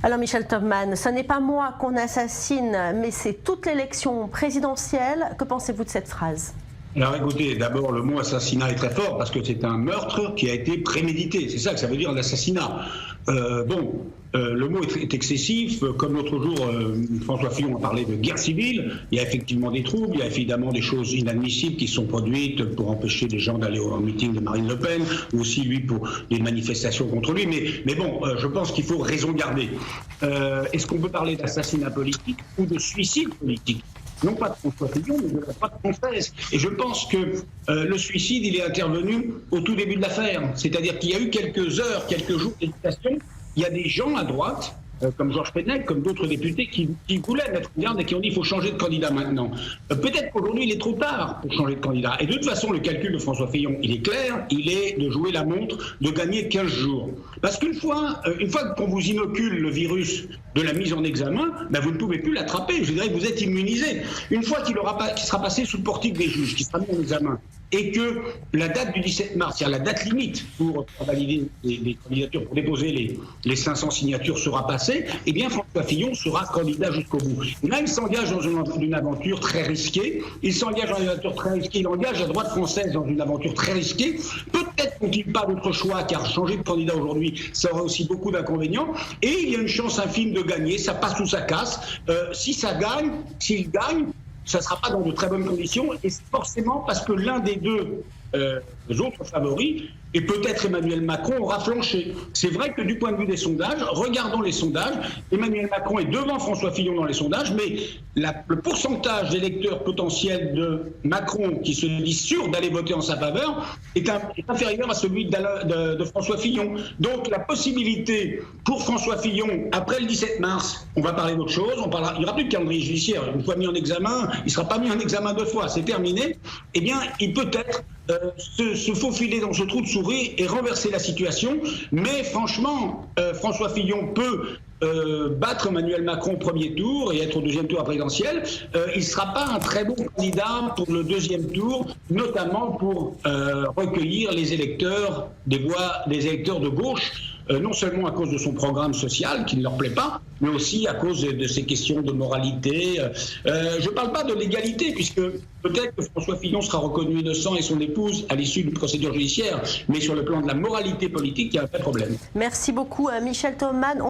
Alors Michel Thoman, ce n'est pas moi qu'on assassine, mais c'est toute l'élection présidentielle. Que pensez-vous de cette phrase ? Alors écoutez, d'abord le mot assassinat est très fort parce que c'est un meurtre qui a été prémédité. C'est ça que ça veut dire l'assassinat. Le mot est excessif. Comme l'autre jour, François Fillon a parlé de guerre civile. Il y a effectivement des troubles, il y a évidemment des choses inadmissibles qui sont produites pour empêcher des gens d'aller au meeting de Marine Le Pen, ou aussi lui pour des manifestations contre lui. Mais bon, je pense qu'il faut raison garder. Est-ce qu'on peut parler d'assassinat politique ou de suicide politique ? Non pas de François Fillon, mais de la droite française. Et je pense que le suicide, il est intervenu au tout début de l'affaire. C'est-à-dire qu'il y a eu quelques heures, quelques jours d'hésitation. Il y a des gens à droite, comme Georges Fenech, comme d'autres députés, qui voulaient mettre en garde et qui ont dit qu'il faut changer de candidat maintenant. Peut-être qu'aujourd'hui, il est trop tard pour changer de candidat. Et de toute façon, le calcul de François Fillon, il est clair, il est de jouer la montre, de gagner 15 jours. Parce qu'une fois qu'on vous inocule le virus de la mise en examen, vous ne pouvez plus l'attraper. Je dirais que vous êtes immunisé. Une fois qu'il sera passé sous le portique des juges, qu'il sera mis en examen, et que la date du 17 mars, c'est-à-dire la date limite pour valider les candidatures, pour déposer les 500 signatures sera passée, eh bien François Fillon sera candidat jusqu'au bout. Et là, il s'engage dans une aventure très risquée. Il engage la droite française dans une aventure très risquée. Peut-être n'ont-ils pas d'autre choix, car changer de candidat aujourd'hui, ça aurait aussi beaucoup d'inconvénients. Et il y a une chance infime de gagner, ça passe ou ça casse. S'il gagne, ça ne sera pas dans de très bonnes conditions, et c'est forcément parce que l'un des deux autres favoris, et peut-être Emmanuel Macron, aura flanché. C'est vrai que du point de vue des sondages, regardons les sondages, Emmanuel Macron est devant François Fillon dans les sondages, mais le pourcentage d'électeurs potentiels de Macron qui se disent sûrs d'aller voter en sa faveur est inférieur à celui de François Fillon. Donc la possibilité pour François Fillon, après le 17 mars, on va parler d'autre chose, il n'y aura plus de calendrier judiciaire. Une fois mis en examen, il ne sera pas mis en examen 2 fois, c'est terminé. Eh bien, il peut être se faufiler dans ce trou de souris et renverser la situation. Mais franchement, François Fillon peut battre Emmanuel Macron au premier tour et être au deuxième tour à présidentielle. Il ne sera pas un très bon candidat pour le deuxième tour, notamment pour recueillir les électeurs des électeurs de gauche, non seulement à cause de son programme social qui ne leur plaît pas, mais aussi à cause de ces questions de moralité. Je ne parle pas de l'égalité, puisque peut-être que François Fillon sera reconnu innocent et son épouse à l'issue d'une procédure judiciaire, mais sur le plan de la moralité politique, il y a un vrai problème. Merci beaucoup à Michel Thoman.